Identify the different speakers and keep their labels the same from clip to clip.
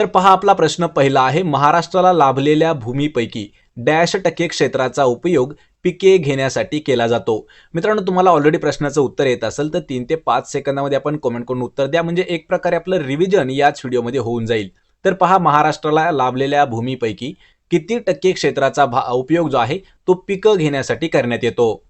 Speaker 1: तर पहा आपला प्रश्न पहिला आहे, महाराष्ट्राला लाभलेल्या भूमीपैकी डॅश टक्के क्षेत्राचा उपयोग पिके घेण्यासाठी केला जातो. मित्रांनो, तुम्हाला ऑलरेडी प्रश्नाचं उत्तर येत असेल तर 3 ते 5 सेकंदामध्ये आपण कमेंट करून उत्तर द्या, म्हणजे एक प्रकारे आपलं रिव्हिजन याच व्हिडिओमध्ये होऊन जाईल. तर पहा, महाराष्ट्राला लाभलेल्या भूमीपैकी किती टक्के क्षेत्राचा उपयोग जो आहे तो पिकं घेण्यासाठी करण्यात येतो.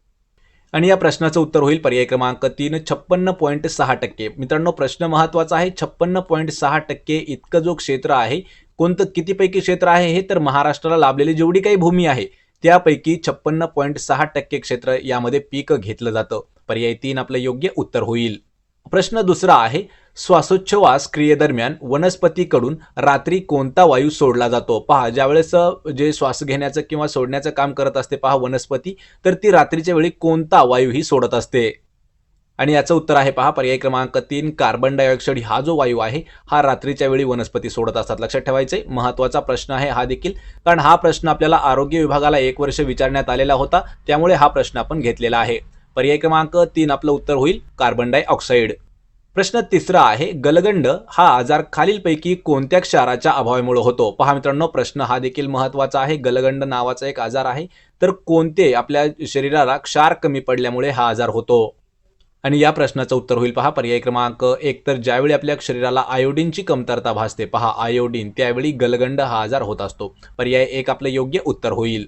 Speaker 1: आणि या प्रश्नाचं उत्तर होईल पर्याय क्रमांक 3, 56.6%. मित्रांनो, प्रश्न महत्त्वाचा आहे. 56.6% इतकं जो क्षेत्र आहे, कोणतं कितीपैकी क्षेत्र आहे हे, तर महाराष्ट्राला लाभलेली जेवढी काही भूमी आहे त्यापैकी 56.6% क्षेत्र यामध्ये पीक घेतलं जातं. पर्याय 3 आपलं योग्य उत्तर होईल. प्रश्न दुसरा आहे, श्वासोच्छवास क्रियेदरम्यान वनस्पतीकडून रात्री कोणता वायू सोडला जातो. पहा, ज्यावेळेस जे श्वास घेण्याचं किंवा सोडण्याचं काम करत असते पहा वनस्पती, तर ती रात्रीच्या वेळी कोणता वायू ही सोडत असते. आणि याचं उत्तर आहे पहा पर्याय क्रमांक 3, कार्बन डायऑक्साईड हा जो वायू आहे हा रात्रीच्या वेळी वनस्पती सोडत असतात. लक्षात ठेवायचे, महत्त्वाचा प्रश्न आहे हा देखील, कारण हा प्रश्न आपल्याला आरोग्य विभागाला 1 वर्ष विचारण्यात आलेला होता, त्यामुळे हा प्रश्न आपण घेतलेला आहे. पर्याय क्रमांक 3 आपलं उत्तर होईल कार्बन डायऑक्साईड. प्रश्न तिसरा आहे, गलगंड हा आजार खालीलपैकी कोणत्या क्षाराच्या अभावामुळे होतो. पहा मित्रांनो, प्रश्न हा देखील महत्त्वाचा आहे. गलगंड नावाचा एक आजार आहे, तर कोणते आपल्या शरीराला क्षार कमी पडल्यामुळे हा आजार होतो. आणि या प्रश्नाचं उत्तर होईल पहा पर्याय क्रमांक 1, तर ज्यावेळी आपल्या शरीराला आयोडीनची कमतरता भासते पहा आयोडीन, त्यावेळी गलगंड हा आजार होत असतो. पर्याय 1 आपलं योग्य उत्तर होईल.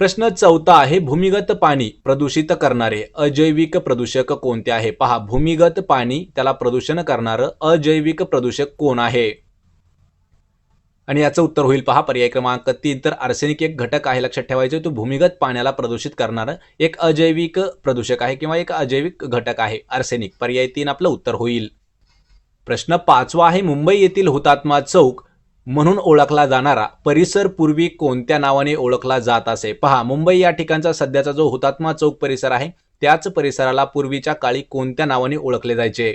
Speaker 1: प्रश्न चौथा आहे, भूमिगत पाणी प्रदूषित करणारे अजैविक प्रदूषक कोणते आहे. पहा, भूमिगत पाणी त्याला प्रदूषण करणारं अजैविक प्रदूषक कोण आहे. आणि याचं उत्तर होईल पहा पर्याय क्रमांक 3, तर आर्सेनिक एक घटक आहे. लक्षात ठेवायचं, तो भूमिगत पाण्याला प्रदूषित करणारं एक अजैविक प्रदूषक आहे किंवा एक अजैविक घटक आहे आर्सेनिक. पर्याय 3 आपलं उत्तर होईल. प्रश्न 5वा आहे, मुंबई येथील हुतात्मा चौक म्हणून ओळखला जाणारा परिसर पूर्वी कोणत्या नावाने ओळखला जात असे. पहा, मुंबई या ठिकाणचा सध्याचा जो हुतात्मा चौक परिसर आहे त्याच परिसराला पूर्वीच्या काळी कोणत्या नावाने ओळखले जायचे.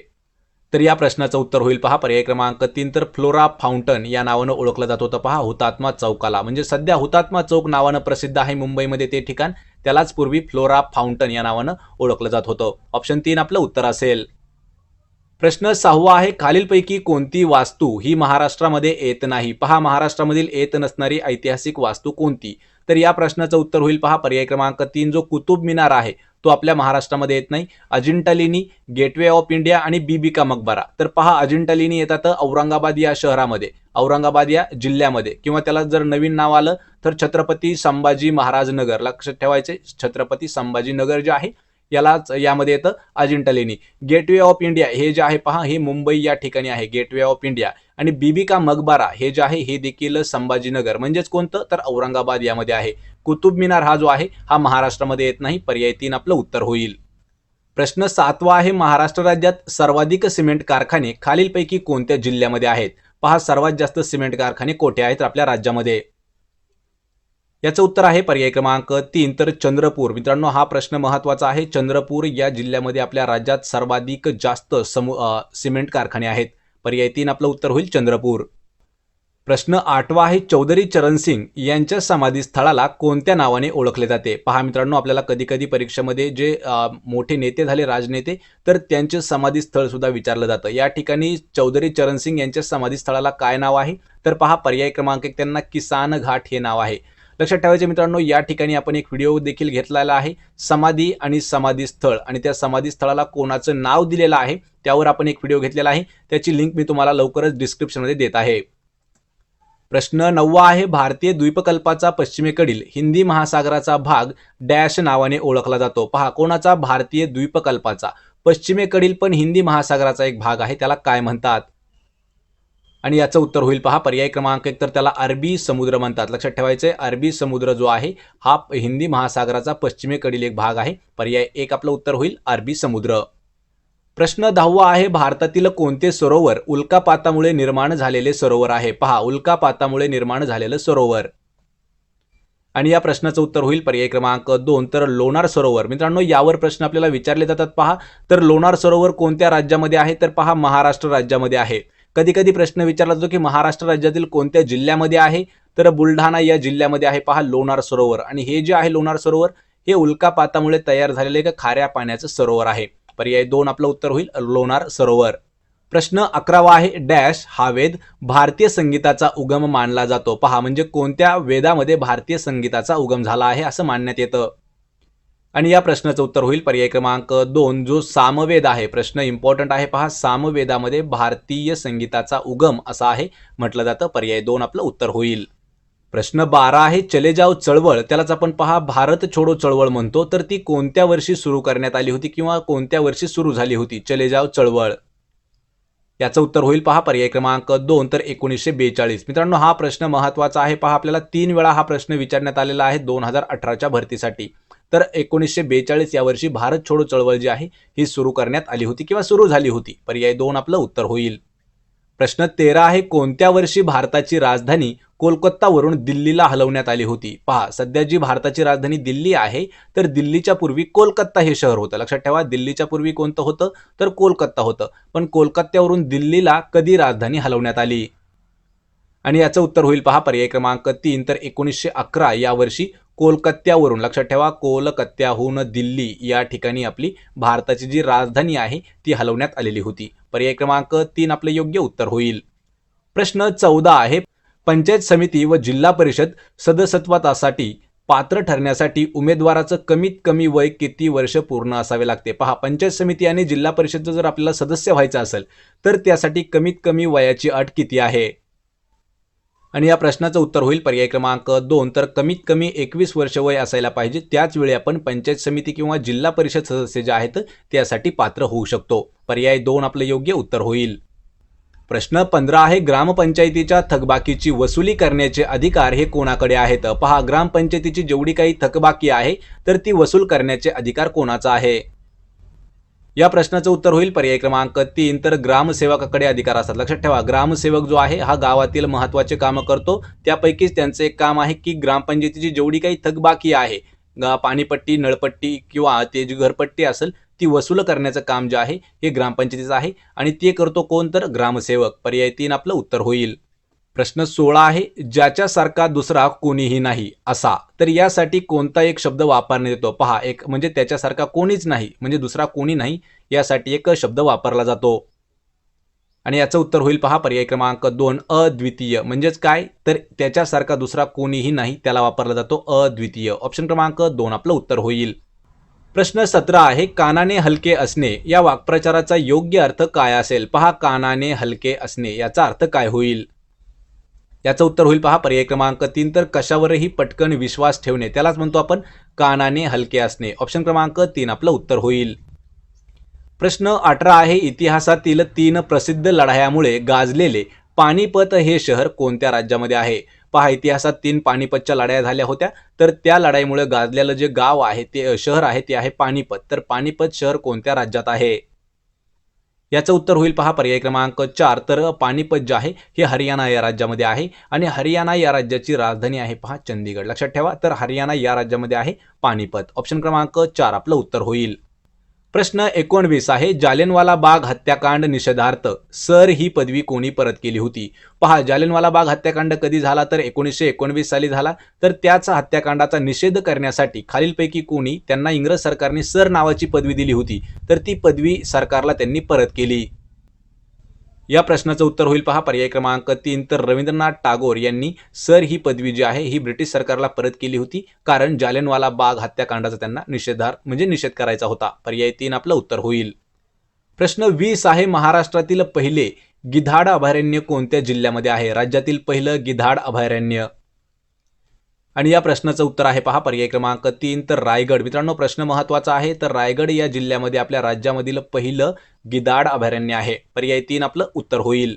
Speaker 1: तर या प्रश्नाचं उत्तर होईल पहा पर्याय क्रमांक 3, तर फ्लोरा फाउंटन या नावानं ओळखलं जात होतं पहा हुतात्मा चौकाला. म्हणजे सध्या हुतात्मा चौक नावानं प्रसिद्ध आहे मुंबईमध्ये ते ठिकाण, त्यालाच पूर्वी फ्लोरा फाउंटन या नावानं ओळखलं जात होतं. ऑप्शन 3 आपलं उत्तर असेल. प्रश्न 6वा आहे, खालीलपैकी कोणती वास्तू ही महाराष्ट्रामध्ये येत नाही. पहा, महाराष्ट्रामधील येत नसणारी ऐतिहासिक वास्तू कोणती. तर या प्रश्नाचं उत्तर होईल पहा पर्याय क्रमांक 3, जो कुतुब मिनार आहे तो आपल्या महाराष्ट्रामध्ये येत नाही. अजिंठा लेणी, गेटवे ऑफ इंडिया आणि बीबी का मकबरा. तर पहा, अजिंठा लेणी येतात औरंगाबाद या शहरामध्ये, औरंगाबाद या जिल्ह्यामध्ये, किंवा त्याला जर नवीन नाव आलं तर छत्रपती संभाजी महाराज नगर. लक्षात ठेवायचे, छत्रपती संभाजी नगर जे आहे यालाच यामध्ये येतं अजिंठा लेणी. गेटवे ऑफ इंडिया हे जे आहे पहा, हे मुंबई या ठिकाणी आहे गेटवे ऑफ इंडिया. आणि बीबी का मकबरा हे जे आहे हे देखील संभाजीनगर म्हणजेच कोणतं, तर औरंगाबाद यामध्ये आहे. कुतुब मिनार हा जो आहे हा महाराष्ट्रामध्ये येत नाही. पर्याय 3 आपलं उत्तर होईल. प्रश्न 7वा आहे, महाराष्ट्र राज्यात सर्वाधिक सिमेंट कारखाने खालीलपैकी कोणत्या जिल्ह्यामध्ये आहेत. पहा, सर्वात जास्त सिमेंट कारखाने कोठे आहेत आपल्या राज्यामध्ये. याचं उत्तर आहे पर्याय क्रमांक 3, तर चंद्रपूर. मित्रांनो, हा प्रश्न महत्त्वाचा आहे. चंद्रपूर या जिल्ह्यामध्ये आपल्या राज्यात सर्वाधिक जास्त सिमेंट कारखाने आहेत. पर्याय 3 आपलं उत्तर होईल चंद्रपूर. प्रश्न 8वा आहे, चौधरी चरण सिंग यांच्या समाधीस्थळाला कोणत्या नावाने ओळखले जाते. पहा मित्रांनो, आपल्याला कधी कधी परीक्षेमध्ये जे मोठे नेते झाले राजनेते, तर त्यांचे समाधीस्थळ सुद्धा विचारलं जातं. या ठिकाणी चौधरी चरण सिंग यांच्या समाधीस्थळाला काय नाव आहे, तर पहा पर्याय क्रमांक 1, त्यांना किसान घाट हे नाव आहे. लक्षात ठेवायचे मित्रांनो, या ठिकाणी आपण एक व्हिडिओ देखील घेतलेला आहे, समाधी आणि समाधीस्थळ आणि त्या समाधीस्थळाला कोणाचं नाव दिलेलं आहे त्यावर आपण एक व्हिडिओ घेतलेला आहे, त्याची लिंक मी तुम्हाला लवकरच डिस्क्रिप्शनमध्ये देत आहे. प्रश्न 9वा आहे, भारतीय द्वीपकल्पाचा पश्चिमेकडील हिंदी महासागराचा भाग डॅश नावाने ओळखला जातो. पहा, कोणाचा, भारतीय द्वीपकल्पाचा पश्चिमेकडील पण हिंदी महासागराचा एक भाग आहे, त्याला काय म्हणतात. आणि याचं उत्तर होईल पहा पर्याय क्रमांक 1, तर त्याला अरबी समुद्र म्हणतात. लक्षात ठेवायचे, अरबी समुद्र जो आहे हा हिंदी महासागराचा पश्चिमेकडील एक भाग आहे. पर्याय 1 आपलं उत्तर होईल अरबी समुद्र. प्रश्न 10वा आहे, भारतातील कोणते सरोवर उल्कापातामुळे निर्माण झालेले सरोवर आहे. पहा, उल्कापातामुळे निर्माण झालेलं सरोवर. आणि या प्रश्नाचं उत्तर होईल पर्याय क्रमांक 2, तर लोणार सरोवर. मित्रांनो, यावर प्रश्न आपल्याला विचारले जातात पहा, तर लोणार सरोवर कोणत्या राज्यामध्ये आहे, तर पहा महाराष्ट्र राज्यामध्ये आहे. कधी कधी प्रश्न विचारला जातो की महाराष्ट्र राज्यातील कोणत्या जिल्ह्यामध्ये आहे, तर बुलढाणा या जिल्ह्यामध्ये आहे पहा लोणार सरोवर. आणि हे जे आहे लोणार सरोवर हे उल्कापातामुळे तयार झालेले एक खाऱ्या पाण्याचं सरोवर आहे. पर्याय 2 आपलं उत्तर होईल लोणार सरोवर. प्रश्न 11वा आहे डॅश हा वेद भारतीय संगीताचा उगम मानला जातो. पहा म्हणजे कोणत्या वेदामध्ये भारतीय संगीताचा उगम झाला आहे असं मानण्यात येतं. आणि या प्रश्नाचं उत्तर होईल पर्याय क्रमांक 2 जो सामवेद आहे. प्रश्न इम्पॉर्टंट आहे पहा, सामवेदामध्ये भारतीय संगीताचा उगम असा आहे म्हटलं जातं. पर्याय 2 आपलं उत्तर होईल. प्रश्न 12 आहे चले जाओ चळवळ, त्यालाच आपण पहा भारत छोडो चळवळ म्हणतो, तर ती कोणत्या वर्षी सुरू करण्यात आली होती किंवा कोणत्या वर्षी सुरू झाली होती चले जाओ चळवळ? याचं उत्तर होईल पहा पर्याय क्रमांक 2 तर 1942. मित्रांनो हा प्रश्न महत्त्वाचा आहे पहा, आपल्याला 3 वेळा हा प्रश्न विचारण्यात आलेला आहे 2018च्या भरतीसाठी. तर 1942 या वर्षी भारत छोडो चळवळ जी आहे ही सुरू करण्यात आली होती किंवा सुरू झाली होती. पर्याय 2 आपलं उत्तर होईल. प्रश्न 13 आहे कोणत्या वर्षी भारताची राजधानी कोलकातावरून दिल्लीला हलवण्यात आली होती? पहा सध्या जी भारताची राजधानी दिल्ली आहे तर दिल्लीच्या पूर्वी कोलकाता हे शहर होतं. लक्षात ठेवा दिल्लीच्या पूर्वी कोणतं होतं तर कोलकाता होतं. पण कोलकात्यावरून दिल्लीला कधी राजधानी हलवण्यात आली? आणि याचं उत्तर होईल पहा पर्याय क्रमांक 3 तर 1911 या वर्षी कोलकात्यावरून. लक्षात ठेवा कोलकात्याहून दिल्ली या ठिकाणी आपली भारताची जी राजधानी आहे ती हलवण्यात आलेली होती. पर्याय क्रमांक 3 आपलं योग्य उत्तर होईल. प्रश्न 14 आहे पंचायत समिती व जिल्हा परिषद सदस्यत्वासाठी पात्र ठरण्यासाठी उमेदवाराचं कमीत कमी वय किती वर्ष पूर्ण असावे लागते? पहा पंचायत समिती आणि जिल्हा परिषदचं जर आपल्याला सदस्य व्हायचं असेल तर त्यासाठी कमीत कमी वयाची अट किती आहे? आणि या प्रश्नाचं उत्तर होईल पर्याय क्रमांक 2 तर कमीत कमी 21 वर्ष वय असायला पाहिजे. त्याच वेळी आपण पंचायत समिती किंवा जिल्हा परिषद सदस्य जे आहेत त्यासाठी पात्र होऊ शकतो. पर्याय 2 आपलं योग्य उत्तर होईल. प्रश्न 15 आहे ग्रामपंचायतीच्या थकबाकीची वसुली करण्याचे अधिकार हे कोणाकडे आहेत? पहा ग्रामपंचायतीची जेवढी काही थकबाकी आहे तर ती वसूल करण्याचे अधिकार कोणाचा आहे? या प्रश्नाचं उत्तर होईल पर्याय क्रमांक 3 तर ग्रामसेवकाकडे अधिकार असतात. लक्षात ठेवा ग्रामसेवक जो आहे हा गावातील महत्त्वाचे कामं करतो. त्यापैकीच त्यांचं एक काम आहे की ग्रामपंचायतीची जेवढी काही थकबाकी आहे पाणीपट्टी नळपट्टी किंवा ते जी घरपट्टी असेल ती वसूल करण्याचं काम जे आहे हे ग्रामपंचायतीचं आहे आणि ते करतो कोण तर ग्रामसेवक. पर्याय 3 आपलं उत्तर होईल. प्रश्न 16 आहे ज्याच्यासारखा दुसरा कोणीही नाही असा, तर यासाठी कोणता एक शब्द वापरण्यात येतो? पहा एक म्हणजे त्याच्यासारखा कोणीच नाही म्हणजे दुसरा कोणी नाही यासाठी एक शब्द वापरला जातो. आणि याचं उत्तर होईल पहा पर्याय क्रमांक 2 अद्वितीय. म्हणजेच काय तर त्याच्यासारखा दुसरा कोणीही नाही त्याला वापरला जातो अद्वितीय. ऑप्शन क्रमांक 2 आपलं उत्तर होईल. प्रश्न 17 आहे कानाने हलके असणे या वाक्प्रचाराचा योग्य अर्थ काय असेल? पहा कानाने हलके असणे याचा अर्थ काय होईल? याचं उत्तर होईल पहा पर्याय क्रमांक 3 तर कशावरही पटकन विश्वास ठेवणे त्यालाच म्हणतो आपण कानाने हलके असणे. ऑप्शन क्रमांक 3 आपलं उत्तर होईल. प्रश्न 18 आहे इतिहासातील 3 प्रसिद्ध लढायांमुळे गाजलेले पानिपत हे शहर कोणत्या राज्यामध्ये आहे? पहा इतिहासात 3 पानिपतच्या लढाया झाल्या होत्या तर त्या लढाईमुळे गाजलेलं जे गाव आहे ते शहर आहे ते आहे पानिपत. तर पानिपत शहर कोणत्या राज्यात आहे? याचं उत्तर होईल पहा पर्याय क्रमांक 4 तर पानिपत जे आहे हे हरियाणा या राज्यामध्ये आहे आणि हरियाणा या राज्याची राजधानी आहे पहा चंदीगड. लक्षात ठेवा तर हरियाणा या राज्यामध्ये आहे पानिपत. ऑप्शन क्रमांक 4 आपलं उत्तर होईल. प्रश्न 19 आहे जालियनवाला बाग हत्याकांड निषेधार्थ सर ही पदवी कोणी परत केली होती? पहा जालियनवाला बाग हत्याकांड कधी झाला तर 1919 साली झाला. तर त्याच हत्याकांडाचा निषेध करण्यासाठी खालीलपैकी कोणी त्यांना इंग्रज सरकारने सर नावाची पदवी दिली होती तर ती पदवी सरकारला त्यांनी परत केली. या प्रश्नाचं उत्तर होईल पहा पर्याय क्रमांक 3 तर रवींद्रनाथ टागोर यांनी सर ही पदवी जी आहे ही ब्रिटिश सरकारला परत केली होती कारण जालियनवाला बाग हत्याकांडाचा त्यांना निषेध करायचा होता. पर्याय 3 आपलं उत्तर होईल. प्रश्न 20 आहे महाराष्ट्रातील पहिले गिधाड अभयारण्य कोणत्या जिल्ह्यामध्ये आहे? राज्यातील पहिलं गिधाड अभयारण्य. आणि या प्रश्नाचं उत्तर आहे पहा पर्याय क्रमांक 3 तर रायगड. मित्रांनो प्रश्न महत्त्वाचा आहे तर रायगड या जिल्ह्यामध्ये आपल्या राज्यामधील पहिलं गिधाड अभयारण्य आहे. पर्याय 3 आपलं उत्तर होईल.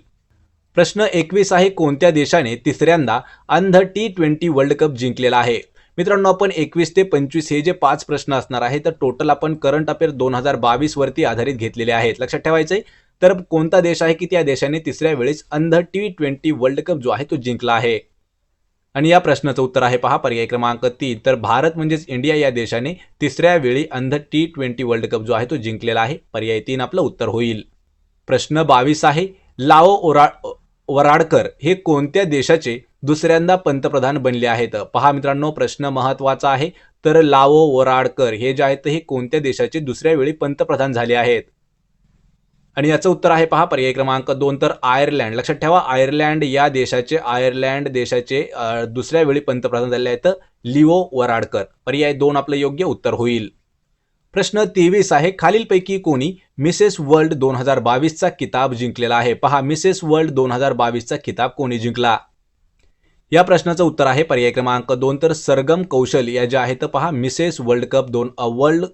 Speaker 1: प्रश्न 21 आहे कोणत्या देशाने तिसऱ्यांदा अंडर T20 वर्ल्ड कप जिंकलेला आहे? मित्रांनो आपण 21 ते 25 हे जे 5 प्रश्न असणार आहे तर टोटल आपण करंट अफेअर 2022 वरती आधारित घेतलेले आहेत. लक्षात ठेवायचंय तर कोणता देश आहे की त्या देशाने तिसऱ्या वेळेस अंडर T20 वर्ल्ड कप जो आहे तो जिंकला आहे? आणि या प्रश्नाचं उत्तर आहे पहा पर्याय क्रमांक 3 तर भारत म्हणजेच इंडिया या देशाने तिसऱ्या वेळी अंडर T20 वर्ल्ड कप जो आहे तो जिंकलेला आहे. पर्याय 3 आपलं उत्तर होईल. प्रश्न 22 आहे लाओ वराडकर हे कोणत्या देशाचे दुसऱ्यांदा पंतप्रधान बनले आहेत? पहा मित्रांनो प्रश्न महत्त्वाचा आहे तर लाओ वराडकर हे जे आहेत हे कोणत्या देशाचे दुसऱ्या वेळी पंतप्रधान झाले आहेत? आणि याचं उत्तर आहे पहा पर्याय क्रमांक 2 तर आयर्लंड. लक्षात ठेवा आयर्लंड या देशाचे दुसऱ्या वेळी पंतप्रधान झाले आहेत लिओ वराडकर. पर्याय 2 आपलं योग्य उत्तर होईल. प्रश्न 23 आहे खालीलपैकी कोणी मिसेस वर्ल्ड 2022चा किताब जिंकलेला आहे. पहा मिसेस वर्ल्ड 2022चा किताब कोणी जिंकला. या प्रश्नाचं उत्तर आहे पर्याय क्रमांक 2 तर सरगम कौशल या ज्या आहेत पहा मिसेस वर्ल्ड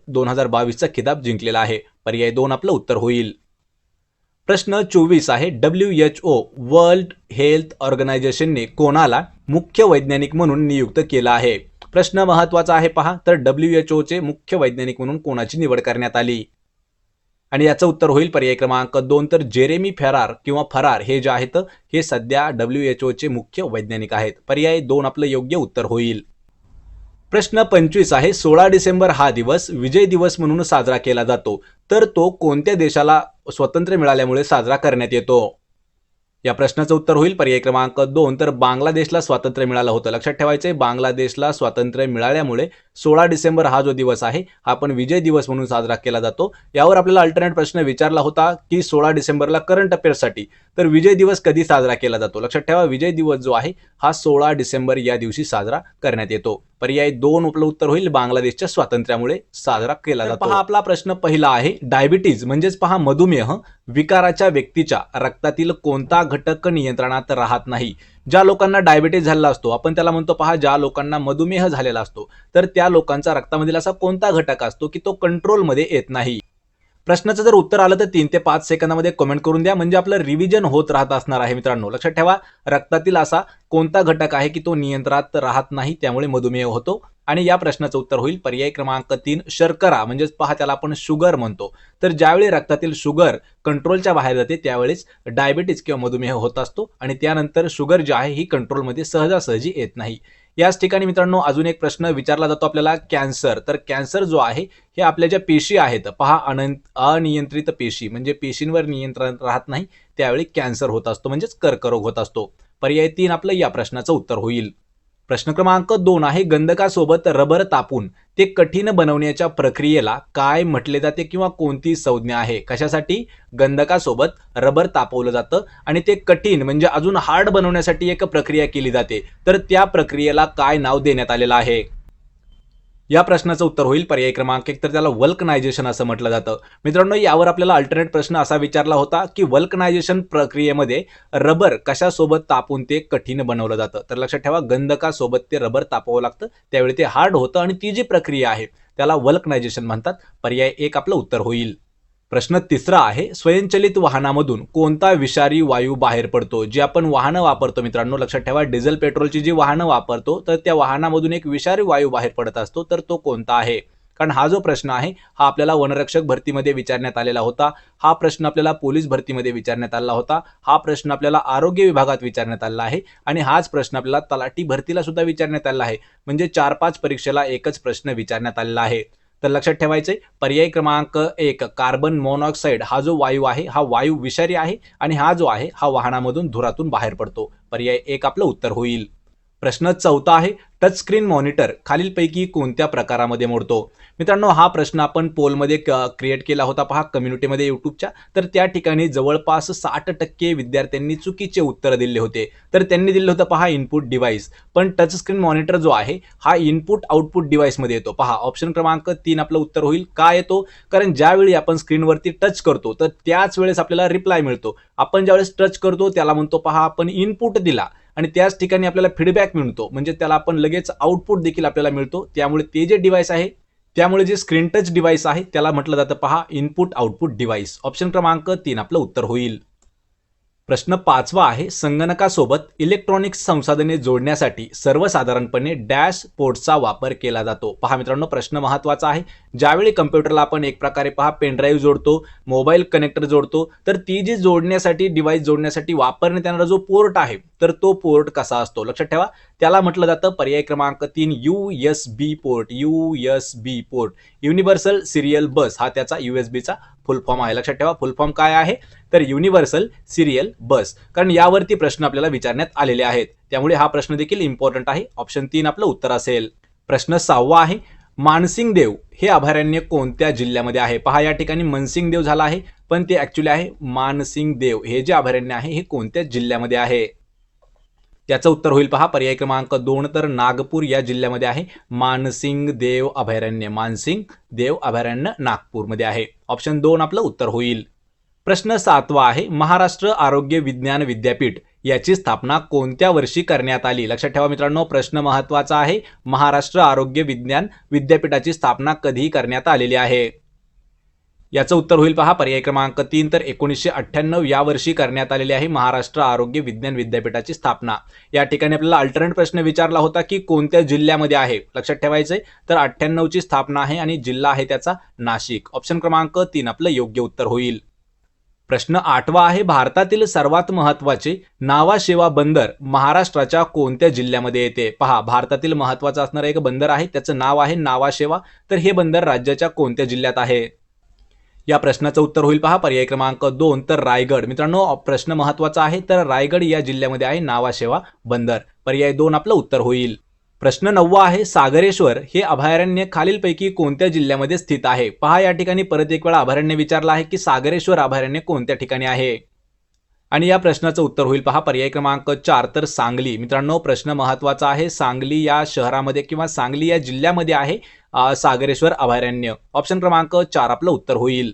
Speaker 1: 2022चा किताब जिंकलेला आहे. पर्याय 2 आपलं उत्तर होईल. प्रश्न 24 आहे WHO वर्ल्ड हेल्थ ऑर्गनायझेशनने कोणाला मुख्य वैज्ञानिक म्हणून नियुक्त केलं आहे. प्रश्न महत्वाचा आहे पहा तर WHO चे मुख्य वैज्ञानिक म्हणून कोणाची निवड करण्यात आली. आणि याचं उत्तर होईल पर्याय क्रमांक 2 तर जेरेमी फरार हे जे आहेत हे सध्या WHO चे मुख्य वैज्ञानिक आहेत. पर्याय 2 आपलं योग्य उत्तर होईल. प्रश्न 25 आहे 16 डिसेंबर हा दिवस विजय दिवस म्हणून साजरा केला जातो तर तो कोणत्या देशाला स्वातंत्र्य मिळाल्यामुळे साजरा करण्यात येतो. या प्रश्नाचं उत्तर होईल पर्याय क्रमांक 2 तर बांगलादेशला स्वातंत्र्य मिळालं होतं. लक्षात ठेवायचंय बांगलादेशला स्वातंत्र्य मिळाल्यामुळे 16 डिसेंबर हा जो दिवस आहे हा आपण विजय दिवस म्हणून साजरा केला जातो. यावर आपल्याला अल्टरनेट प्रश्न विचारला होता की 16 डिसेंबरला करंट अफेअर्ससाठी तर विजय दिवस कधी साजरा केला जातो. लक्षात ठेवा विजय दिवस जो आहे हा 16 डिसेंबर या दिवशी साजरा करण्यात येतो. पर्याय 2 आपलं उत्तर होईल बांगलादेशच्या स्वातंत्र्यामुळे साजरा केला जातो. पहा आपला प्रश्न पहिला आहे डायबिटीज म्हणजेच पहा मधुमेह विकाराच्या व्यक्तीच्या रक्तातील कोणता घटक नियंत्रणात राहत नाही. ज्या लोकांना डायबिटीज झालेला असतो आपण त्याला म्हणतो पहा ज्या लोकांना मधुमेह झालेला असतो तर त्या लोकांचा रक्तामधील असा कोणता घटक असतो की तो कंट्रोलमध्ये येत नाही. प्रश्नाचं जर उत्तर आलं तर 3 ते 5 सेकंदामध्ये कमेंट करून द्या म्हणजे आपलं रिव्हिजन होत राहत असणार आहे मित्रांनो. लक्षात ठेवा रक्तातील असा कोणता घटक आहे की तो नियंत्रणात राहत नाही त्यामुळे मधुमेह होतो. आणि या प्रश्नाचं उत्तर होईल पर्याय क्रमांक 3 शर्करा म्हणजेच पहा त्याला आपण शुगर म्हणतो. तर ज्यावेळी रक्तातील शुगर कंट्रोलच्या बाहेर जाते त्यावेळेस डायबिटीज किंवा मधुमेह होत असतो आणि त्यानंतर शुगर जी आहे ही कंट्रोलमध्ये सहजासहजी येत नाही. याच ठिकाणी मित्रांनो अजून एक प्रश्न विचारला जातो आपल्याला कॅन्सर. तर कॅन्सर जो आहे हे आपल्या ज्या पेशी आहेत पहा अनियंत्रित पेशी म्हणजे पेशींवर नियंत्रण राहत नाही त्यावेळी कॅन्सर होत असतो म्हणजेच कर्करोग होत असतो. पर्याय 3 आपलं या प्रश्नाचं उत्तर होईल. प्रश्न क्रमांक 2 आहे गंधकासोबत रबर तापून ते कठीण बनवण्याच्या प्रक्रियेला काय म्हटले जाते किंवा कोणती संज्ञा आहे. कशासाठी गंधकासोबत रबर तापवलं जातं आणि ते कठीण म्हणजे अजून हार्ड बनवण्यासाठी एक प्रक्रिया केली जाते तर त्या प्रक्रियेला काय नाव देण्यात आलेलं आहे. या प्रश्नाचं उत्तर होईल पर्याय क्रमांक 1 तर त्याला वल्कनायझेशन असं म्हटलं जातं. मित्रांनो यावर आपल्याला अल्टरनेट प्रश्न असा विचारला होता की वल्कनायझेशन प्रक्रियेमध्ये रबर कशासोबत तापून ते कठीण बनवलं जातं. तर लक्षात ठेवा गंधकासोबत ते रबर तापवावं लागतं त्यावेळी ते हार्ड होतं आणि ती जी प्रक्रिया आहे त्याला वल्कनायझेशन म्हणतात. पर्याय 1 आपलं उत्तर होईल. प्रश्न 3 आहे स्वयंचलित वाहनामधून कोणता विषारी वायू बाहेर पडतो. जे आपण वाहनं वापरतो मित्रांनो लक्षात ठेवा डिझेल पेट्रोलची जी वाहनं वापरतो तर त्या वाहनामधून एक विषारी वायू बाहेर पडत असतो तर तो कोणता आहे. कारण हा जो प्रश्न आहे हा आपल्याला वनरक्षक भरतीमध्ये विचारण्यात आलेला होता. हा प्रश्न आपल्याला पोलीस भरतीमध्ये विचारण्यात आला होता. हा प्रश्न आपल्याला आरोग्य विभागात विचारण्यात आला आहे आणि हाच प्रश्न आपल्याला तलाठी भरतीला सुद्धा विचारण्यात आला आहे. म्हणजे 4-5 परीक्षेला एकच प्रश्न विचारण्यात आलेला आहे. तर लक्षात ठेवायचे पर्याय क्रमांक 1 कार्बन मोनॉक्साईड हा जो वायू आहे हा वायू विषारी आहे आणि हा जो आहे हा वाहनामधून धुरातून बाहेर पडतो. पर्याय 1 आपलं उत्तर होईल. प्रश्न 4 आहे टच स्क्रीन मॉनिटर खालीलपैकी कोणत्या प्रकारामध्ये मोडतो. मित्रांनो हा प्रश्न आपण पोलमध्ये क्रिएट केला होता पहा कम्युनिटीमध्ये युट्यूबच्या. तर त्या ठिकाणी जवळपास 60% विद्यार्थ्यांनी चुकीचे उत्तर दिले होते. तर त्यांनी दिलं होतं पहा इनपुट डिव्हाइस पण टच स्क्रीन मॉनिटर जो आहे हा इनपुट आउटपुट डिव्हाइसमध्ये येतो. पहा ऑप्शन क्रमांक 3 आपलं उत्तर होईल. का येतो कारण ज्यावेळी आपण स्क्रीनवरती टच करतो तर त्याच वेळेस आपल्याला रिप्लाय मिळतो. आपण ज्यावेळेस टच करतो त्याला म्हणतो पहा आपण इनपुट दिला आणि त्याच ठिकाणी आपल्याला फीडबॅक मिळतो म्हणजे त्याला आपण लगेच आउटपुट देखील आपल्याला मिळतो. त्यामुळे ते जे डिव्हाइस आहे त्यामुळे जे स्क्रीन टच डिव्हाइस आहे त्याला म्हटलं जातं पहा इनपुट आउटपुट डिव्हाइस. ऑप्शन क्रमांक 3 आपलं उत्तर होईल. प्रश्न 5 आहे संगणकासोबत इलेक्ट्रॉनिक्स संसाधने जोडण्यासाठी सर्वसाधारणपणे डॅश पोर्टचा वापर केला जातो. पहा मित्रांनो प्रश्न महत्त्वाचा आहे. ज्यावेळी कम्प्युटरला आपण एक प्रकारे पहा पेन ड्राईव्ह जोडतो मोबाईल कनेक्टर जोडतो तर ती जी जोडण्यासाठी डिव्हाइस जोडण्यासाठी वापरण्यात येणारा जो पोर्ट आहे तर तो पोर्ट कसा असतो. लक्षात ठेवा त्याला म्हटलं जातं पर्याय क्रमांक 3 USB port. USB port universal serial bus हा त्याचा USBचा फुल फॉर्म आहे. लक्षात ठेवा फुल फॉर्म काय आहे तर युनिव्हर्सल सिरियल बस. कारण यावरती प्रश्न आपल्याला विचारण्यात आलेले आहेत त्यामुळे हा प्रश्न देखील इम्पॉर्टंट आहे. ऑप्शन 3 आपलं उत्तर असेल. प्रश्न 6 आहे मानसिंग देव हे अभयारण्य कोणत्या जिल्ह्यामध्ये आहे. पहा या ठिकाणी मनसिंग देव झाला आहे पण ते ॲक्च्युली आहे मानसिंग देव. हे जे अभयारण्य आहे हे कोणत्या जिल्ह्यामध्ये आहे? याचं उत्तर होईल पहा पर्याय क्रमांक 2, तर नागपूर या जिल्ह्यामध्ये आहे मानसिंग देव अभयारण्य. मानसिंग देव अभयारण्य नागपूरमध्ये आहे. ऑप्शन 2 आपलं उत्तर होईल. प्रश्न 7वा आहे महाराष्ट्र आरोग्य विज्ञान विद्यापीठ याची स्थापना कोणत्या वर्षी करण्यात आली? लक्षात ठेवा मित्रांनो, प्रश्न महत्त्वाचा आहे. महाराष्ट्र आरोग्य विज्ञान विद्यापीठाची स्थापना कधी करण्यात आलेली आहे? याचं उत्तर होईल पहा पर्याय क्रमांक 3, तर 1998 या वर्षी करण्यात आलेली आहे महाराष्ट्र आरोग्य विज्ञान विद्यापीठाची स्थापना. या ठिकाणी आपल्याला अल्टरनेट प्रश्न विचारला होता की कोणत्या जिल्ह्यामध्ये आहे. लक्षात ठेवायचंय, तर 98 ची स्थापना आहे आणि जिल्हा आहे त्याचा नाशिक. ऑप्शन क्रमांक 3 आपलं योग्य उत्तर होईल. प्रश्न 8वा आहे भारतातील सर्वात महत्त्वाचे नावाशेवा बंदर महाराष्ट्राच्या कोणत्या जिल्ह्यामध्ये येते? पहा, भारतातील महत्त्वाचं असणारं एक बंदर आहे, त्याचं नाव आहे नावाशेवा. तर हे बंदर राज्याच्या कोणत्या जिल्ह्यात आहे? या प्रश्नाचं उत्तर होईल पहा पर्याय क्रमांक 2, तर रायगड. मित्रांनो, प्रश्न महत्त्वाचा आहे, तर रायगड या जिल्ह्यामध्ये आहे नावाशेवा बंदर. पर्याय 2 आपलं उत्तर होईल. प्रश्न 9वा आहे सागरेश्वर हे अभयारण्य खालीलपैकी कोणत्या जिल्ह्यामध्ये स्थित आहे? पहा, या ठिकाणी परत एक वेळा अभयारण्य विचारला आहे की सागरेश्वर अभयारण्य कोणत्या ठिकाणी आहे? आणि या प्रश्नाचं उत्तर होईल पहा पर्याय क्रमांक 4, तर सांगली. मित्रांनो, प्रश्न महत्त्वाचा आहे. सांगली या शहरामध्ये किंवा सांगली या जिल्ह्यामध्ये आहे सागरेश्वर अभयारण्य. ऑप्शन क्रमांक 4 आपलं उत्तर होईल.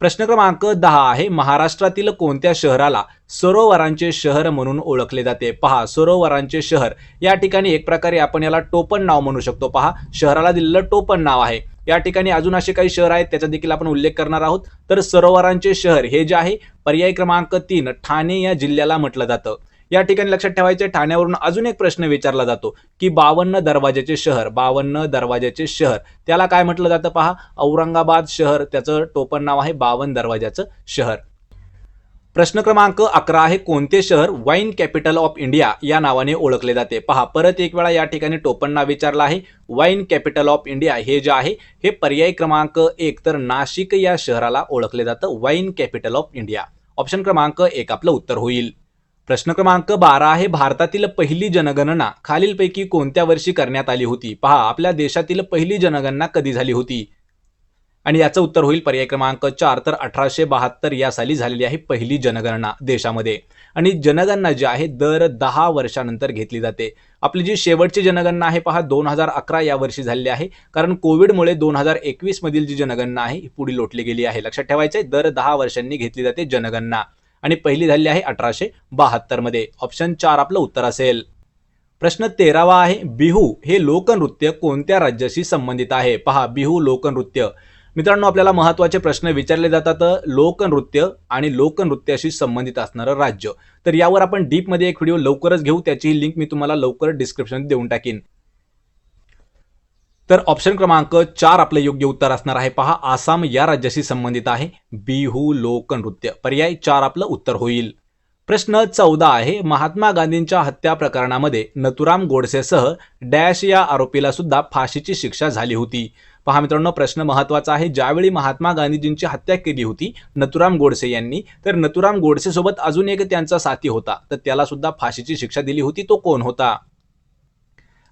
Speaker 1: प्रश्न क्रमांक 10 आहे महाराष्ट्रातील कोणत्या शहराला सरोवरांचे शहर म्हणून ओळखले जाते? पहा, सरोवरांचे शहर या ठिकाणी एक प्रकारे आपण याला टोपण नाव म्हणू शकतो. पहा, शहराला दिलेलं टोपण नाव आहे. या ठिकाणी अजून असे काही शहर आहेत त्याचा देखील आपण उल्लेख करणार आहोत. तर सरोवरांचे शहर हे जे आहे पर्याय क्रमांक 3 ठाणे या जिल्ह्याला म्हटलं जातं. या ठिकाणी लक्षात ठेवायचे, ठाण्यावरून अजून एक प्रश्न विचारला जातो की 52 दरवाजाचे शहर. 52 दरवाजाचे शहर त्याला काय म्हटलं जातं? पहा, औरंगाबाद शहर त्याचं टोपण नाव आहे 52 दरवाजाचं शहर. प्रश्न क्रमांक 11 आहे कोणते शहर वाईन कॅपिटल ऑफ इंडिया या नावाने ओळखले जाते? पहा, परत एक वेळा या ठिकाणी टोपण नाव विचारलं आहे. वाईन कॅपिटल ऑफ इंडिया हे जे आहे हे पर्याय क्रमांक 1, तर नाशिक या शहराला ओळखले जातं wine capital of India. Option क्रमांक 1 आपलं उत्तर होईल. प्रश्न क्रमांक 12 आहे भारतातील पहिली जनगणना खालीलपैकी कोणत्या वर्षी करण्यात आली होती? पहा, आपल्या देशातील पहिली जनगणना कधी झाली होती? आणि याचं उत्तर होईल पर्याय क्रमांक 4, तर 1872 या साली झालेली आहे पहिली जनगणना देशामध्ये. आणि जनगणना जी आहे दर 10 वर्षानंतर घेतली जाते. आपली जी शेवटची जनगणना आहे पहा 2011 या वर्षी झालेली आहे, कारण कोविडमुळे 2021 मधील जी जनगणना आहे ही पुढे लोटली गेली आहे. लक्षात ठेवायचं आहे, दर 10 वर्षांनी घेतली जाते जनगणना आणि पहिली झालेली आहे 1872 मध्ये. ऑप्शन 4 आपलं उत्तर असेल. प्रश्न 13वा आहे बिहू हे लोकनृत्य कोणत्या राज्याशी संबंधित आहे? पहा, बिहू लोकनृत्य. मित्रांनो, आपल्याला महत्त्वाचे प्रश्न विचारले जातात लोकनृत्य आणि लोकनृत्याशी संबंधित असणारं राज्य. तर यावर आपण डीपमध्ये एक व्हिडिओ लवकरच घेऊ, त्याची लिंक मी तुम्हाला लवकर डिस्क्रिप्शनमध्ये देऊन टाकीन. तर ऑप्शन क्रमांक 4 आपलं योग्य उत्तर असणार आहे. पहा, आसाम या राज्याशी संबंधित आहे बिहू लोकनृत्य. पर्याय 4 आपलं उत्तर होईल. प्रश्न 14 आहे महात्मा गांधींच्या हत्या प्रकरणामध्ये नथुराम गोडसेसह डॅश या आरोपीला सुद्धा फाशीची शिक्षा झाली होती. पहा मित्रांनो, प्रश्न महत्त्वाचा आहे. ज्यावेळी महात्मा गांधीजींची हत्या केली होती नथुराम गोडसे यांनी, तर नथुराम गोडसे सोबत अजून एक त्यांचा साथी होता, तर त्याला सुद्धा फाशीची शिक्षा दिली होती. तो कोण होता?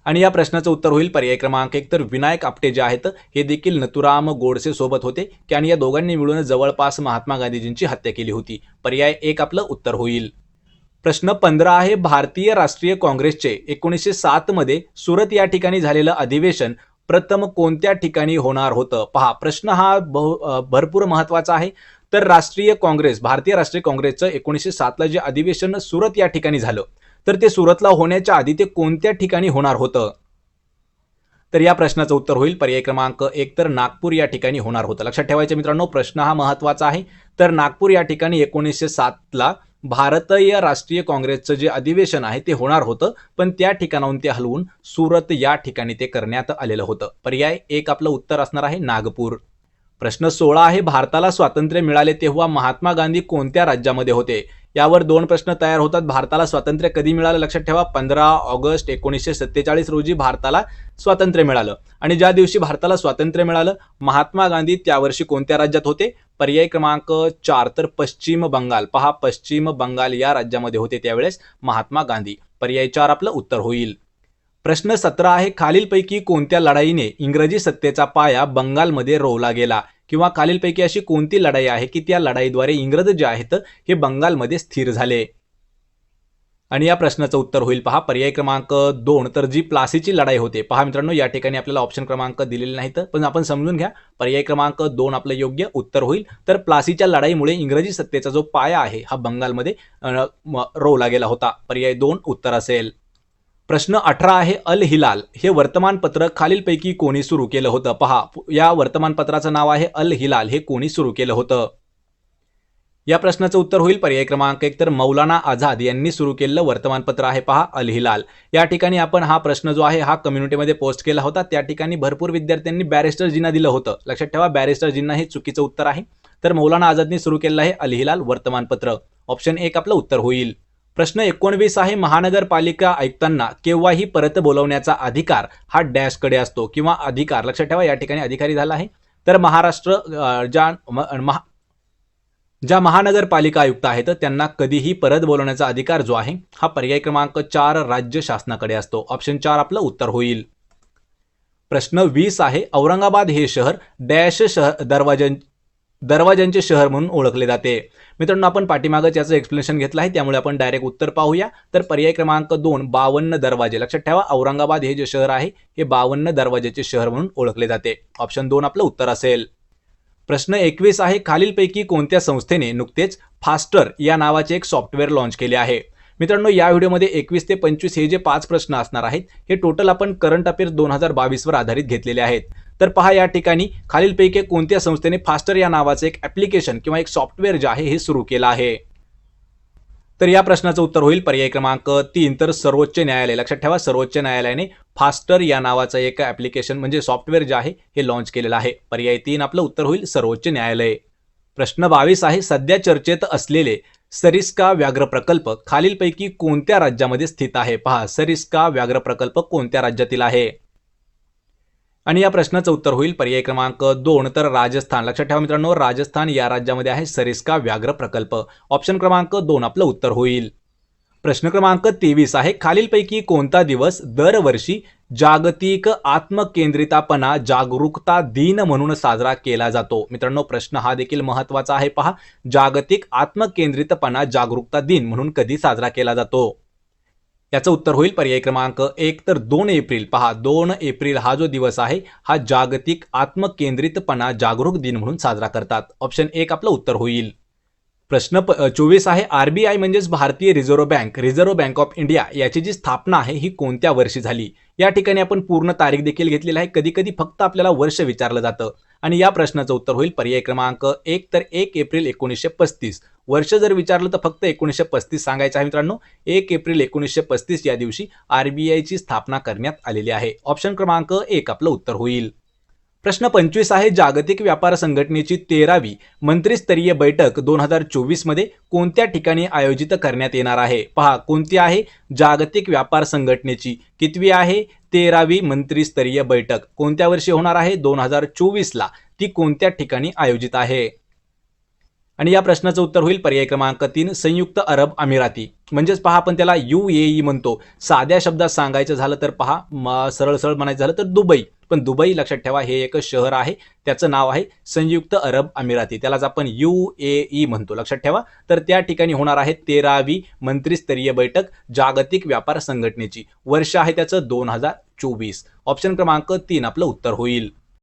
Speaker 1: आणि या प्रश्नाचं उत्तर होईल पर्याय क्रमांक 1, तर विनायक आपटे जे आहेत हे देखील नथुराम गोडसे सोबत होते आणि या दोघांनी मिळून जवळपास महात्मा गांधीजींची हत्या केली होती. पर्याय 1 आपलं उत्तर होईल. प्रश्न 15 आहे भारतीय राष्ट्रीय काँग्रेसचे 1907 मध्ये सुरत या ठिकाणी झालेलं अधिवेशन प्रथम कोणत्या ठिकाणी होणार होतं? पहा, प्रश्न हा भरपूर महत्त्वाचा आहे. तर भारतीय राष्ट्रीय काँग्रेसचं 1907 ला जे अधिवेशन सुरत या ठिकाणी झालं, तर ते सुरतला होण्याच्या आधी ते कोणत्या ठिकाणी होणार होतं? तर या प्रश्नाचं उत्तर होईल पर्याय क्रमांक 1, तर नागपूर या ठिकाणी होणार होतं. लक्षात ठेवायचं मित्रांनो, प्रश्न हा महत्त्वाचा आहे. तर नागपूर या ठिकाणी 1907 ला भारतीय राष्ट्रीय काँग्रेसचं जे अधिवेशन आहे ते होणार होतं, पण त्या ठिकाणाहून ते हलवून सुरत या ठिकाणी ते करण्यात आलेलं होतं. पर्याय 1 आपलं उत्तर असणार आहे नागपूर. प्रश्न 16 आहे भारताला स्वातंत्र्य मिळाले तेव्हा महात्मा गांधी कोणत्या राज्यामध्ये होते? यावर 2 प्रश्न तयार होतात. भारताला स्वातंत्र्य कधी मिळालं? लक्षात ठेवा, 15 ऑगस्ट 1947 रोजी भारताला स्वातंत्र्य मिळालं. आणि ज्या दिवशी भारताला स्वातंत्र्य मिळालं महात्मा गांधी त्या वर्षी कोणत्या राज्यात होते? पर्याय क्रमांक 4, तर पश्चिम बंगाल. पहा, पश्चिम बंगाल या राज्यामध्ये होते त्यावेळेस महात्मा गांधी. पर्याय 4 आपलं उत्तर होईल. प्रश्न 17 आहे खालीलपैकी कोणत्या लढाईने इंग्रजी सत्तेचा पाया बंगालमध्ये रोवला गेला? किंवा खालीलपैकी अशी कोणती लढाई आहे की त्या लढाईद्वारे इंग्रज जे आहेत हे बंगालमध्ये स्थिर झाले? आणि या प्रश्नाचं उत्तर होईल पहा पर्याय क्रमांक 2, तर जी प्लासीची लढाई होते. पहा मित्रांनो, या ठिकाणी आपल्याला ऑप्शन क्रमांक दिलेले नाहीत, पण आपण समजून घ्या. पर्याय क्रमांक 2 आपलं योग्य उत्तर होईल. तर प्लासीच्या लढाईमुळे इंग्रजी सत्तेचा जो पाया आहे हा बंगालमध्ये रोवला गेला होता. पर्याय 2 उत्तर असेल. प्रश्न 18 आहे, अल हिलाल हे वर्तमानपत्र खालीलपैकी कोणी सुरू केलं होतं? पहा, या वर्तमानपत्राचं नाव आहे अल हिलाल. हे कोणी सुरू केलं होतं? या प्रश्नाचं उत्तर होईल पर्याय क्रमांक 1, तर मौलाना आझाद यांनी सुरू केलेलं वर्तमानपत्र आहे पहा अल हिलाल. या ठिकाणी आपण हा प्रश्न जो आहे हा कम्युनिटीमध्ये पोस्ट केला होता. त्या ठिकाणी भरपूर विद्यार्थ्यांनी बॅरिस्टर जींना दिलं होतं. लक्षात ठेवा, बॅरिस्टर जींना हे चुकीचं उत्तर आहे. तर मौलाना आझादनी सुरू केलेलं आहे अल हिलाल वर्तमानपत्र. ऑप्शन 1 आपलं उत्तर होईल. प्रश्न 19 आहे, महानगरपालिका आयुक्तांना केव्हाही परत बोलवण्याचा अधिकार हा डॅशकडे असतो किंवा अधिकार. लक्षात ठेवा, या ठिकाणी अधिकारी झाला आहे. तर महाराष्ट्र ज्या महानगरपालिका आयुक्त आहेत त्यांना कधीही परत बोलवण्याचा अधिकार जो आहे हा पर्याय क्रमांक 4 राज्य शासनाकडे असतो. ऑप्शन 4 आपलं उत्तर होईल. प्रश्न 20 आहे, औरंगाबाद हे शहर डॅश दरवाजांचे शहर म्हणून ओळखले जाते. मित्रांनो, आपण पाठीमागच याचं एक्सप्लेनेशन घेतलं आहे, त्यामुळे आपण डायरेक्ट उत्तर पाहूया. तर पर्याय क्रमांक 2 52 दरवाजे. लक्षात ठेवा, औरंगाबाद हे जे शहर आहे हे 52 दरवाजेचे शहर म्हणून ओळखले जाते. ऑप्शन 2 आपलं उत्तर असेल. प्रश्न 21 आहे, खालीलपैकी कोणत्या संस्थेने नुकतेच फास्टर या नावाचे एक सॉफ्टवेअर लॉन्च केले आहे? मित्रांनो, या व्हिडिओमध्ये 21 ते 25 हे जे 5 प्रश्न असणार आहेत हे टोटल आपण करंट अफेअर्स 2022 वर आधारित घेतलेले आहेत. तर पहा, या ठिकाणी खालीलपैकी कोणत्या संस्थेने फास्टर या नावाचे एक ॲप्लिकेशन किंवा एक सॉफ्टवेअर जे आहे हे सुरू केलं आहे? तर या प्रश्नाचं उत्तर होईल पर्याय क्रमांक 3, तर सर्वोच्च न्यायालय. लक्षात ठेवा, सर्वोच्च न्यायालयाने फास्टर या नावाचं एक ॲप्लिकेशन म्हणजे सॉफ्टवेअर जे आहे हे लॉन्च केलेलं आहे. पर्याय 3 आपलं उत्तर होईल सर्वोच्च न्यायालय. प्रश्न 22 आहे, सध्या चर्चेत असलेले सरिस्का व्याघ्र प्रकल्प खालीलपैकी कोणत्या राज्यामध्ये स्थित आहे? पहा, सरिस्का व्याघ्र प्रकल्प कोणत्या राज्यातील आहे? आणि या प्रश्नाचं उत्तर होईल पर्याय क्रमांक 2, तर राजस्थान. लक्षात ठेवा मित्रांनो, राजस्थान या राज्यामध्ये आहे सरिस्का व्याघ्र प्रकल्प. ऑप्शन क्रमांक 2 आपलं उत्तर होईल. प्रश्न क्रमांक 23 आहे, खालीलपैकी कोणता दिवस दरवर्षी जागतिक आत्मकेंद्रितपणा जागरूकता दिन म्हणून साजरा केला जातो? मित्रांनो, प्रश्न हा देखील महत्त्वाचा आहे. पहा, जागतिक आत्मकेंद्रितपणा जागरूकता दिन म्हणून कधी साजरा केला जातो? याचं उत्तर होईल पर्याय क्रमांक 1, तर 2 एप्रिल. पहा, 2 एप्रिल हा जो दिवस आहे हा जागतिक आत्मकेंद्रितपणा जागरूक दिन म्हणून साजरा करतात. ऑप्शन 1 आपलं उत्तर होईल. प्रश्न 24 आहे, आरबीआय म्हणजेच भारतीय रिझर्व्ह बँक ऑफ इंडिया याची जी स्थापना आहे ही कोणत्या वर्षी झाली? या ठिकाणी आपण पूर्ण तारीख देखील घेतलेली आहे. कधी कधी फक्त आपल्याला वर्ष विचारलं जातं आणि या प्रश्नाचं उत्तर होईल पर्याय क्रमांक 1, तर 1 एप्रिल 1935. वर्ष जर विचारलं तर फक्त 1935 सांगायचं आहे मित्रांनो. 1 एप्रिल 1935 या दिवशी आरबीआयची स्थापना करण्यात आलेली आहे. ऑप्शन क्रमांक 1 आपलं उत्तर होईल. प्रश्न 25 आहे, जागतिक व्यापार संघटनेची 13वी मंत्रिस्तरीय बैठक 2024 मध्ये कोणत्या ठिकाणी आयोजित करण्यात येणार आहे? पहा, कोणती आहे? जागतिक व्यापार संघटनेची कितवी आहे? 13वी मंत्रिस्तरीय बैठक कोणत्या वर्षी होणार आहे? 2024 ला. ती कोणत्या ठिकाणी आयोजित आहे? आणि या प्रश्नाचं उत्तर होईल पर्याय क्रमांक 3, संयुक्त अरब अमिराती. म्हणजेच पहा, आपण त्याला UAE म्हणतो. साध्या शब्दात सांगायचं झालं तर पहा, सरळ सरळ म्हणायचं झालं तर दुबई. पण दुबई लक्षात ठेवा हे एक शहर आहे, त्याचं नाव आहे संयुक्त अरब अमिराती. त्यालाच आपण UAE म्हणतो. लक्षात ठेवा. तर त्या ठिकाणी होणार आहे 13वी मंत्रिस्तरीय बैठक जागतिक व्यापार संघटनेची. वर्ष आहे त्याचं 2024. ऑप्शन क्रमांक 3 आपलं उत्तर होईल.